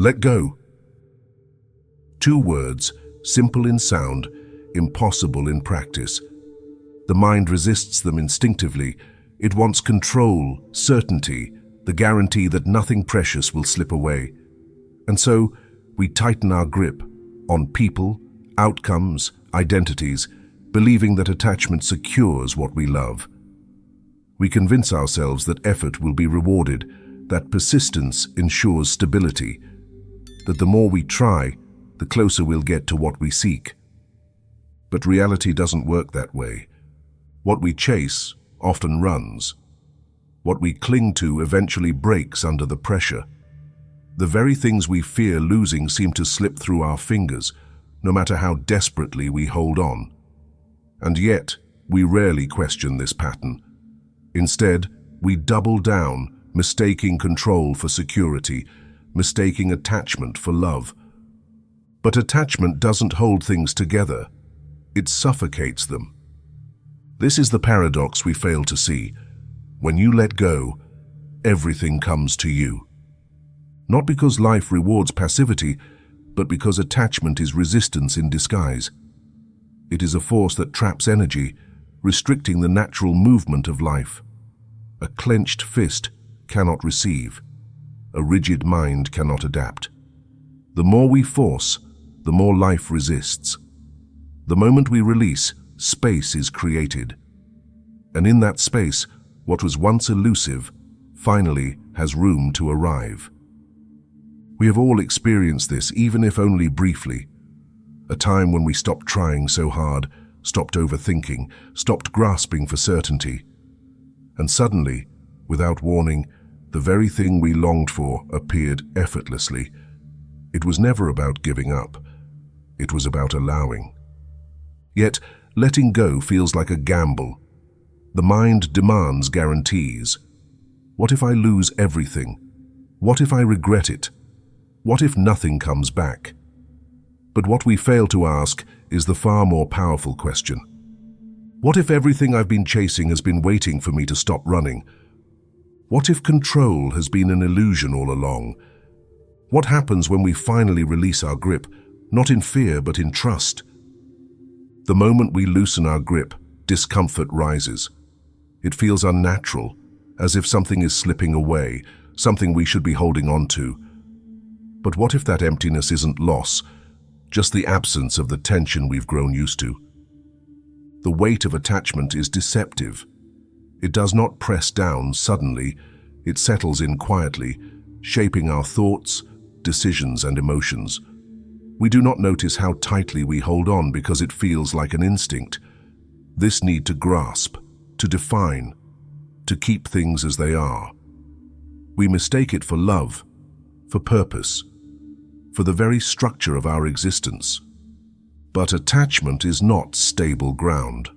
Let go. Two words, simple in sound, impossible in practice. The mind resists them instinctively. It wants control, certainty, the guarantee that nothing precious will slip away. And so, we tighten our grip on people, outcomes, identities, believing that attachment secures what we love. We convince ourselves that effort will be rewarded, that persistence ensures stability, that the more we try, the closer we'll get to what we seek. But reality doesn't work that way. What we chase often runs. What we cling to eventually breaks under the pressure. The very things we fear losing seem to slip through our fingers, no matter how desperately we hold on. And yet, we rarely question this pattern. Instead, we double down, mistaking control for security, mistaking attachment for love. But attachment doesn't hold things together. It suffocates them. This is the paradox we fail to see. When you let go, everything comes to you. Not because life rewards passivity, but because attachment is resistance in disguise. It is a force that traps energy, restricting the natural movement of life. A clenched fist cannot receive. A rigid mind cannot adapt. The more we force, the more life resists. The moment we release, space is created. And in that space, what was once elusive finally has room to arrive. We have all experienced this, even if only briefly. A time when we stopped trying so hard, stopped overthinking, stopped grasping for certainty. And suddenly, without warning, the very thing we longed for appeared effortlessly. It was never about giving up. It was about allowing. Yet, letting go feels like a gamble. The mind demands guarantees. What if I lose everything? What if I regret it? What if nothing comes back? But what we fail to ask is the far more powerful question. What if everything I've been chasing has been waiting for me to stop running? What if control has been an illusion all along? What happens when we finally release our grip, not in fear but in trust? The moment we loosen our grip, discomfort rises. It feels unnatural, as if something is slipping away, something we should be holding on to. But what if that emptiness isn't loss, just the absence of the tension we've grown used to? The weight of attachment is deceptive. It does not press down suddenly, it settles in quietly, shaping our thoughts, decisions, and emotions. We do not notice how tightly we hold on because it feels like an instinct. This need to grasp, to define, to keep things as they are. We mistake it for love, for purpose, for the very structure of our existence. But attachment is not stable ground.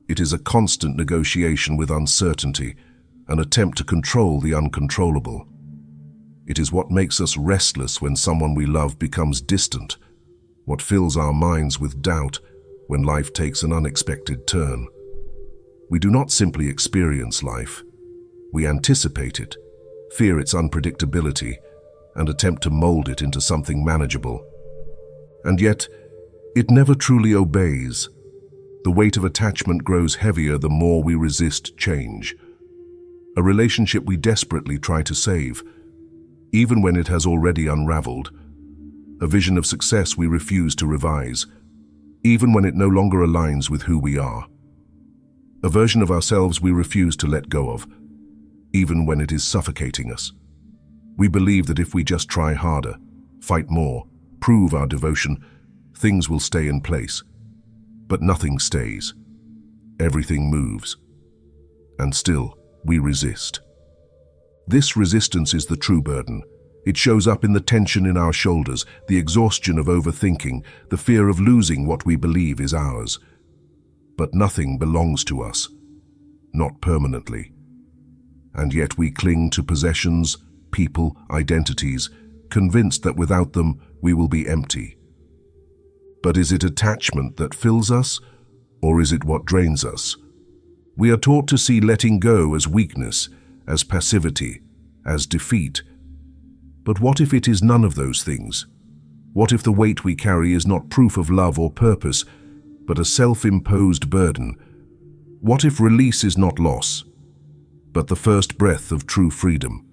It is a constant negotiation with uncertainty, an attempt to control the uncontrollable. It is what makes us restless when someone we love becomes distant, what fills our minds with doubt when life takes an unexpected turn. We do not simply experience life. We anticipate it, fear its unpredictability, and attempt to mold it into something manageable. And yet, it never truly obeys. The weight of attachment grows heavier the more we resist change. A relationship we desperately try to save, even when it has already unraveled. A vision of success we refuse to revise, even when it no longer aligns with who we are. A version of ourselves we refuse to let go of, even when it is suffocating us. We believe that if we just try harder, fight more, prove our devotion, things will stay in place. But nothing stays. Everything moves. And still, we resist. This resistance is the true burden. It shows up in the tension in our shoulders, the exhaustion of overthinking, the fear of losing what we believe is ours. But nothing belongs to us, not permanently. And yet we cling to possessions, people, identities, convinced that without them we will be empty. But is it attachment that fills us, or is it what drains us? We are taught to see letting go as weakness, as passivity, as defeat. But what if it is none of those things? What if the weight we carry is not proof of love or purpose, but a self-imposed burden? What if release is not loss, but the first breath of true freedom?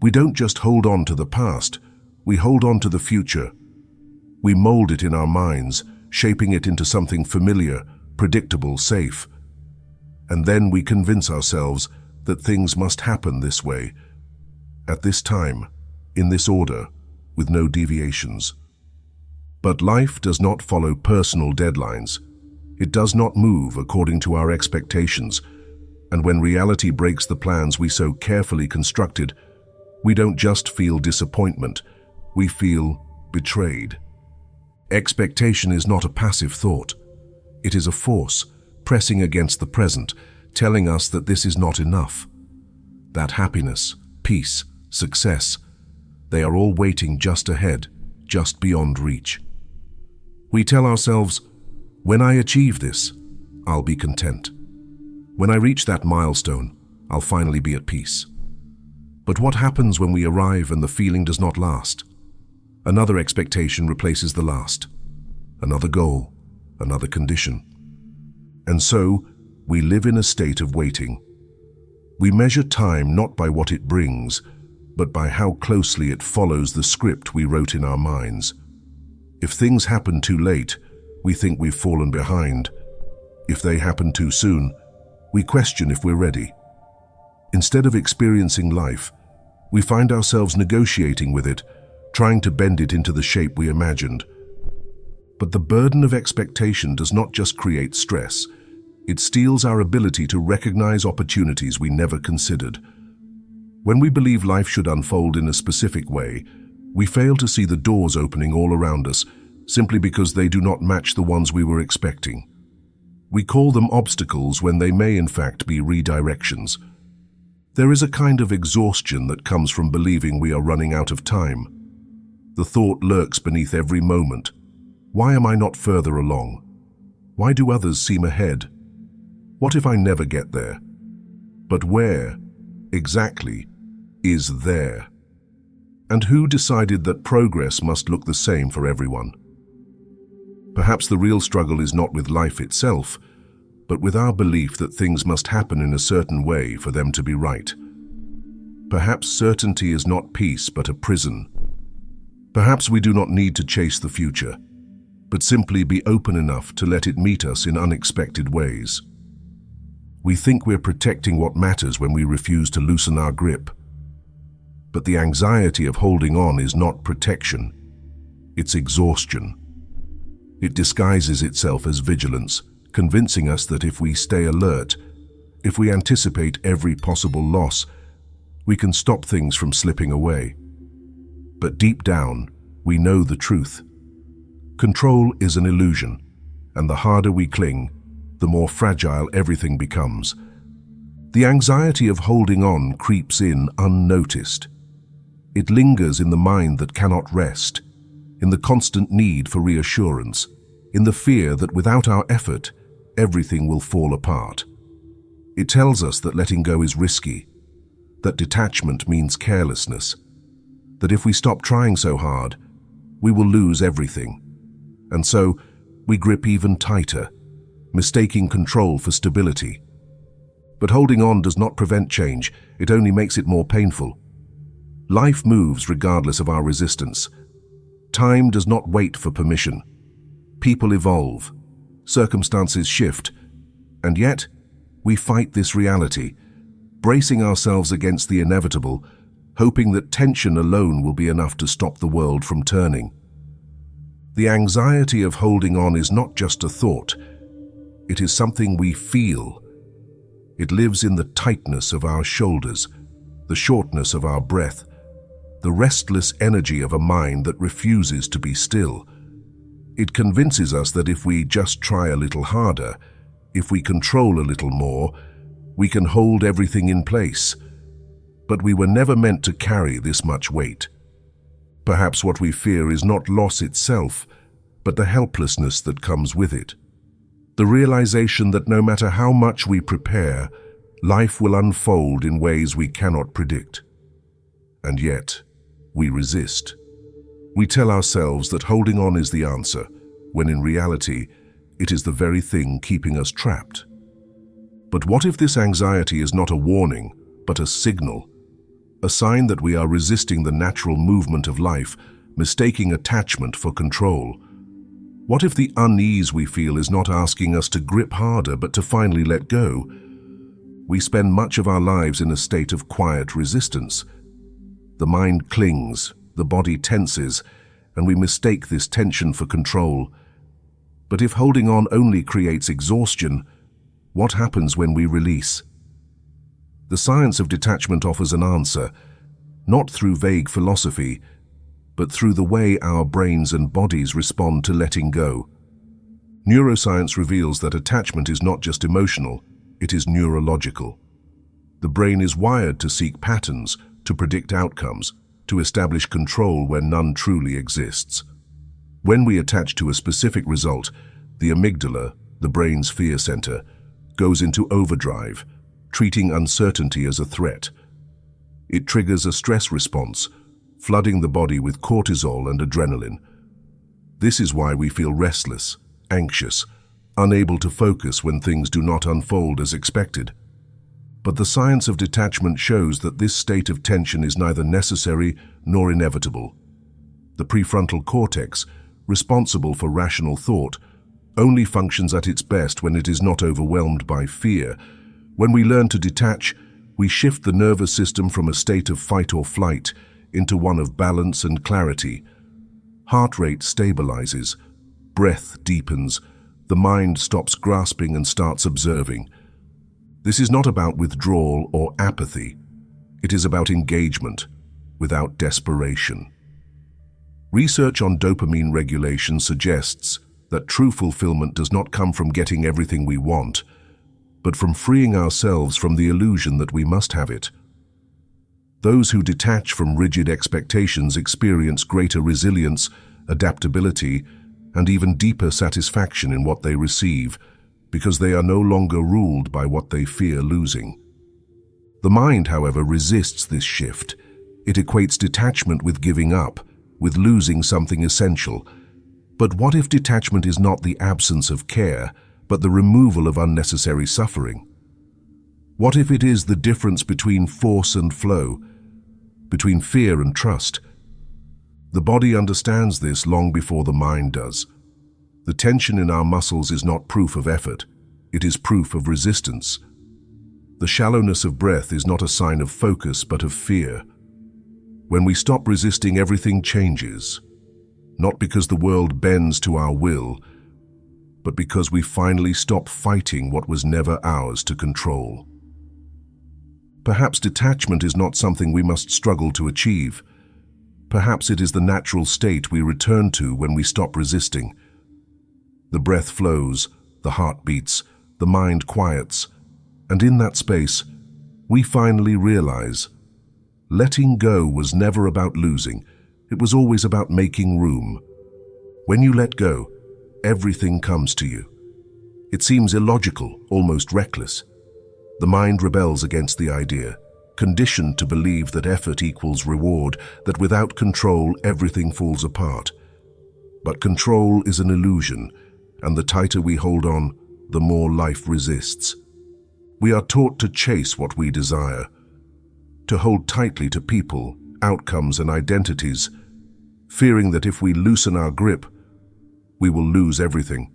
We don't just hold on to the past, we hold on to the future. We mold it in our minds, shaping it into something familiar, predictable, safe. And then we convince ourselves that things must happen this way, at this time, in this order, with no deviations. But life does not follow personal deadlines. It does not move according to our expectations, and when reality breaks the plans we so carefully constructed, we don't just feel disappointment, we feel betrayed. Expectation is not a passive thought. It is a force pressing against the present, telling us that this is not enough. That happiness, peace, success, they are all waiting just ahead, just beyond reach. We tell ourselves, when I achieve this, I'll be content. When I reach that milestone, I'll finally be at peace. But what happens when we arrive and the feeling does not last? Another expectation replaces the last. Another goal, another condition. And so, we live in a state of waiting. We measure time not by what it brings, but by how closely it follows the script we wrote in our minds. If things happen too late, we think we've fallen behind. If they happen too soon, we question if we're ready. Instead of experiencing life, we find ourselves negotiating with it, trying to bend it into the shape we imagined. But the burden of expectation does not just create stress, it steals our ability to recognize opportunities we never considered. When we believe life should unfold in a specific way, we fail to see the doors opening all around us simply because they do not match the ones we were expecting. We call them obstacles when they may in fact be redirections. There is a kind of exhaustion that comes from believing we are running out of time. The thought lurks beneath every moment. Why am I not further along? Why do others seem ahead? What if I never get there? But where, exactly, is there? And who decided that progress must look the same for everyone? Perhaps the real struggle is not with life itself, but with our belief that things must happen in a certain way for them to be right. Perhaps certainty is not peace but a prison. Perhaps we do not need to chase the future, but simply be open enough to let it meet us in unexpected ways. We think we're protecting what matters when we refuse to loosen our grip. But the anxiety of holding on is not protection, it's exhaustion. It disguises itself as vigilance, convincing us that if we stay alert, if we anticipate every possible loss, we can stop things from slipping away. But deep down, we know the truth. Control is an illusion, and the harder we cling, the more fragile everything becomes. The anxiety of holding on creeps in unnoticed. It lingers in the mind that cannot rest, in the constant need for reassurance, in the fear that without our effort, everything will fall apart. It tells us that letting go is risky, that detachment means carelessness, that if we stop trying so hard, we will lose everything. And so, we grip even tighter, mistaking control for stability. But holding on does not prevent change, it only makes it more painful. Life moves regardless of our resistance. Time does not wait for permission. People evolve, circumstances shift, and yet we fight this reality, bracing ourselves against the inevitable, hoping that tension alone will be enough to stop the world from turning. The anxiety of holding on is not just a thought, it is something we feel. It lives in the tightness of our shoulders, the shortness of our breath, the restless energy of a mind that refuses to be still. It convinces us that if we just try a little harder, if we control a little more, we can hold everything in place. But we were never meant to carry this much weight. Perhaps what we fear is not loss itself, but the helplessness that comes with it. The realization that no matter how much we prepare, life will unfold in ways we cannot predict. And yet, we resist. We tell ourselves that holding on is the answer, when in reality, it is the very thing keeping us trapped. But what if this anxiety is not a warning, but a signal? A sign that we are resisting the natural movement of life, mistaking attachment for control. What if the unease we feel is not asking us to grip harder, but to finally let go? We spend much of our lives in a state of quiet resistance. The mind clings, the body tenses, and we mistake this tension for control. But if holding on only creates exhaustion, what happens when we release? The science of detachment offers an answer, not through vague philosophy, but through the way our brains and bodies respond to letting go. Neuroscience reveals that attachment is not just emotional, it is neurological. The brain is wired to seek patterns, to predict outcomes, to establish control where none truly exists. When we attach to a specific result, the amygdala, the brain's fear center, goes into overdrive, treating uncertainty as a threat. It triggers a stress response, flooding the body with cortisol and adrenaline. This is why we feel restless, anxious, unable to focus when things do not unfold as expected. But the science of detachment shows that this state of tension is neither necessary nor inevitable. The prefrontal cortex, responsible for rational thought, only functions at its best when it is not overwhelmed by fear. When we learn to detach, we shift the nervous system from a state of fight or flight into one of balance and clarity. Heart rate stabilizes, breath deepens, the mind stops grasping and starts observing. This is not about withdrawal or apathy. It is about engagement, without desperation. Research on dopamine regulation suggests that true fulfillment does not come from getting everything we want, but from freeing ourselves from the illusion that we must have it. Those who detach from rigid expectations experience greater resilience, adaptability, and even deeper satisfaction in what they receive, because they are no longer ruled by what they fear losing. The mind, however, resists this shift. It equates detachment with giving up, with losing something essential. But what if detachment is not the absence of care, but the removal of unnecessary suffering? What if it is the difference between force and flow, between fear and trust? The body understands this long before the mind does. The tension in our muscles is not proof of effort, it is proof of resistance. The shallowness of breath is not a sign of focus but of fear. When we stop resisting, everything changes, not because the world bends to our will, but because we finally stop fighting what was never ours to control. Perhaps detachment is not something we must struggle to achieve. Perhaps it is the natural state we return to when we stop resisting. The breath flows, the heart beats, the mind quiets, and in that space, we finally realize letting go was never about losing, it was always about making room. When you let go, everything comes to you. It seems illogical, almost reckless. The mind rebels against the idea, conditioned to believe that effort equals reward, that without control everything falls apart. But control is an illusion, and the tighter we hold on, the more life resists. We are taught to chase what we desire, to hold tightly to people, outcomes, and identities, fearing that if we loosen our grip, we will lose everything.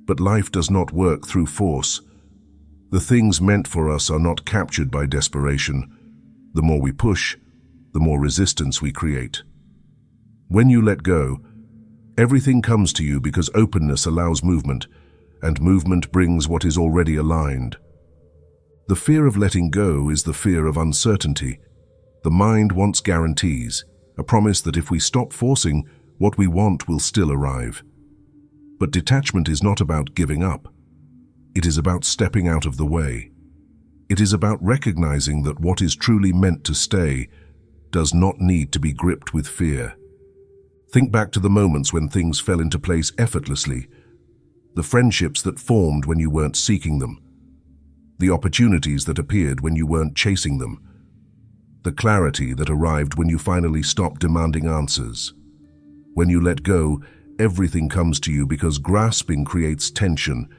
But life does not work through force. The things meant for us are not captured by desperation. The more we push, the more resistance we create. When you let go, everything comes to you because openness allows movement, and movement brings what is already aligned. The fear of letting go is the fear of uncertainty. The mind wants guarantees, a promise that if we stop forcing, what we want will still arrive. But detachment is not about giving up. It is about stepping out of the way. It is about recognizing that what is truly meant to stay does not need to be gripped with fear. Think back to the moments when things fell into place effortlessly, the friendships that formed when you weren't seeking them, the opportunities that appeared when you weren't chasing them. the clarity that arrived when you finally stopped demanding answers. When you let go, everything comes to you because grasping creates tension,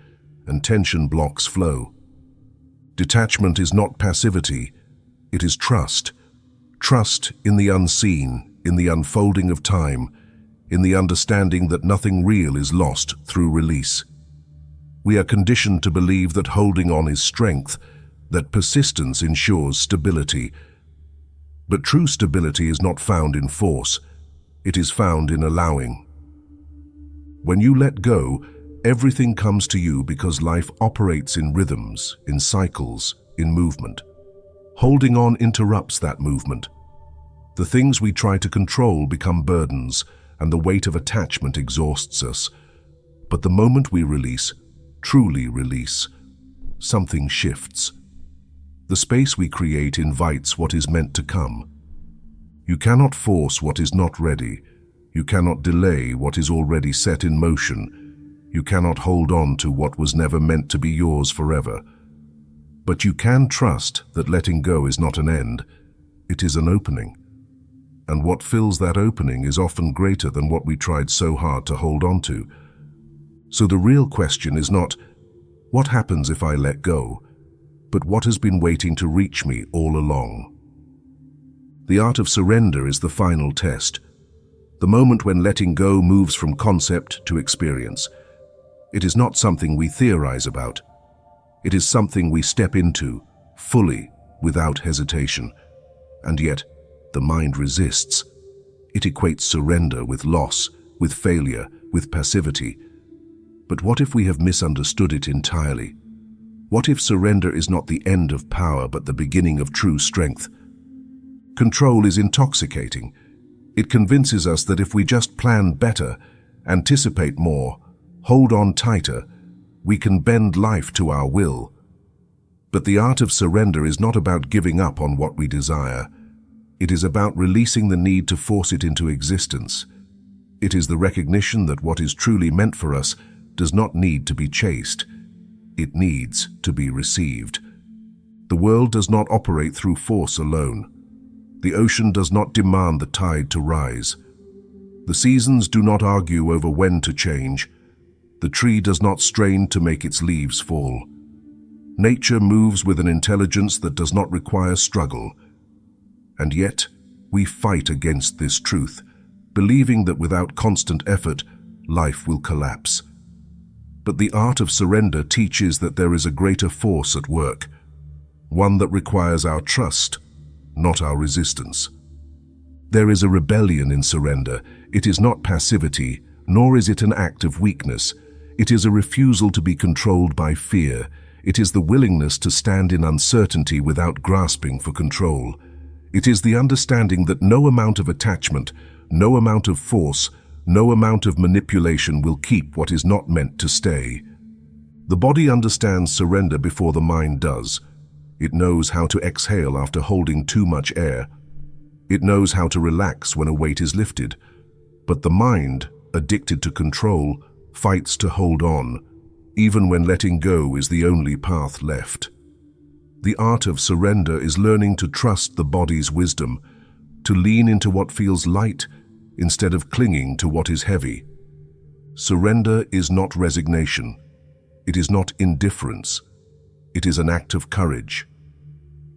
and tension blocks flow. Detachment is not passivity, it is trust. Trust in the unseen, in the unfolding of time, in the understanding that nothing real is lost through release. We are conditioned to believe that holding on is strength, that persistence ensures stability. But true stability is not found in force, it is found in allowing. When you let go, everything comes to you because life operates in rhythms, in cycles, in movement. Holding on interrupts that movement. The things we try to control become burdens, and the weight of attachment exhausts us. But the moment we release, truly release, something shifts. The space we create invites what is meant to come. You cannot force what is not ready. You cannot delay what is already set in motion. You cannot hold on to what was never meant to be yours forever. But you can trust that letting go is not an end, it is an opening. And what fills that opening is often greater than what we tried so hard to hold on to. So the real question is not, what happens if I let go, but what has been waiting to reach me all along? The art of surrender is the final test, the moment when letting go moves from concept to experience. It is not something we theorize about. It is something we step into, fully, without hesitation. And yet, the mind resists. It equates surrender with loss, with failure, with passivity. But what if we have misunderstood it entirely? What if surrender is not the end of power but the beginning of true strength? Control is intoxicating. It convinces us that if we just plan better, anticipate more, hold on tighter, we can bend life to our will. But the art of surrender is not about giving up on what we desire. It is about releasing the need to force it into existence. It is the recognition that what is truly meant for us does not need to be chased. It needs to be received. The world does not operate through force alone. The ocean does not demand the tide to rise. The seasons do not argue over when to change. The tree does not strain to make its leaves fall. Nature moves with an intelligence that does not require struggle. And yet, we fight against this truth, believing that without constant effort, life will collapse. But the art of surrender teaches that there is a greater force at work, one that requires our trust, not our resistance. There is a rebellion in surrender. It is not passivity, nor is it an act of weakness. It is a refusal to be controlled by fear. It is the willingness to stand in uncertainty without grasping for control. It is the understanding that no amount of attachment, no amount of force, no amount of manipulation will keep what is not meant to stay. The body understands surrender before the mind does. It knows how to exhale after holding too much air. It knows how to relax when a weight is lifted. But the mind, addicted to control, fights to hold on, even when letting go is the only path left. The art of surrender is learning to trust the body's wisdom, to lean into what feels light instead of clinging to what is heavy. Surrender is not resignation. It is not indifference. It is an act of courage.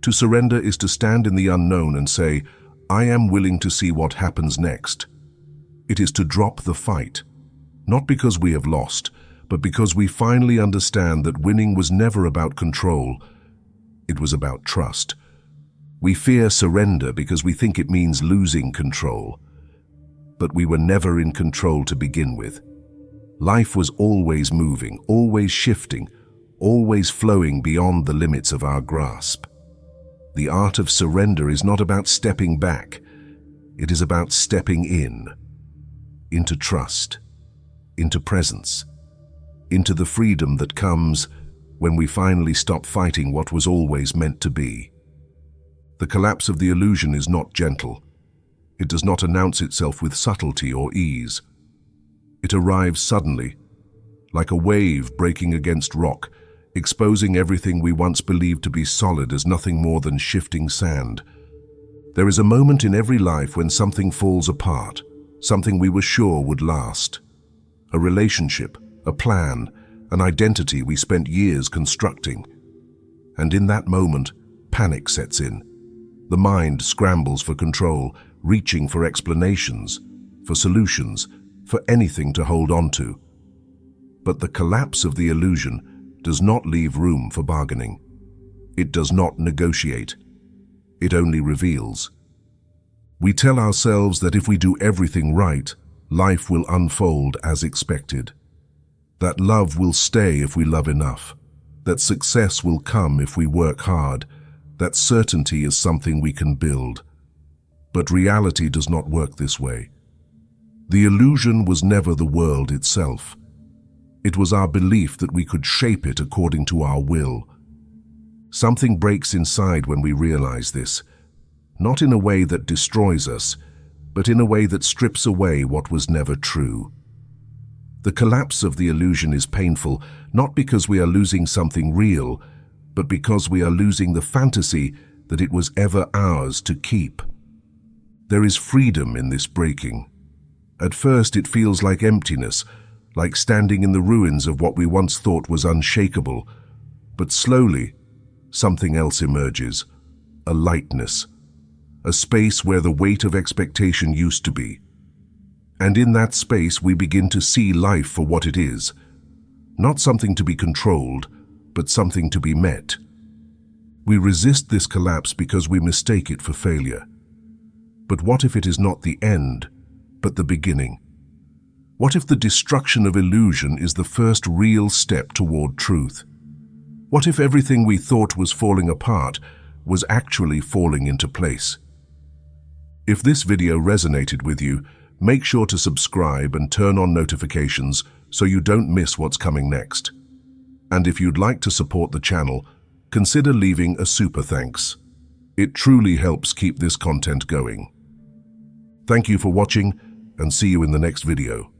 To surrender is to stand in the unknown and say, I am willing to see what happens next. It is to drop the fight, not because we have lost, but because we finally understand that winning was never about control. It was about trust. We fear surrender because we think it means losing control. But we were never in control to begin with. Life was always moving, always shifting, always flowing beyond the limits of our grasp. The art of surrender is not about stepping back. It is about stepping in, into trust, into presence, into the freedom that comes when we finally stop fighting what was always meant to be. The collapse of the illusion is not gentle. It does not announce itself with subtlety or ease. It arrives suddenly, like a wave breaking against rock, exposing everything we once believed to be solid as nothing more than shifting sand. There is a moment in every life when something falls apart, something we were sure would last. A relationship, a plan, an identity we spent years constructing. And in that moment, panic sets in. The mind scrambles for control, reaching for explanations, for solutions, for anything to hold on to. But the collapse of the illusion does not leave room for bargaining. It does not negotiate. It only reveals. We tell ourselves that if we do everything right, life will unfold as expected. That love will stay if we love enough. That success will come if we work hard. That certainty is something we can build. But reality does not work this way. The illusion was never the world itself. It was our belief that we could shape it according to our will. Something breaks inside when we realize this, not in a way that destroys us, but in a way that strips away what was never true. The collapse of the illusion is painful, not because we are losing something real, but because we are losing the fantasy that it was ever ours to keep. There is freedom in this breaking. At first it feels like emptiness, like standing in the ruins of what we once thought was unshakable, but slowly, something else emerges, a lightness, a space where the weight of expectation used to be. And in that space we begin to see life for what it is, not something to be controlled, but something to be met. We resist this collapse because we mistake it for failure. But what if it is not the end, but the beginning? What if the destruction of illusion is the first real step toward truth? What if everything we thought was falling apart was actually falling into place? If this video resonated with you, make sure to subscribe and turn on notifications so you don't miss what's coming next. And if you'd like to support the channel, consider leaving a super thanks. It truly helps keep this content going. Thank you for watching, and see you in the next video.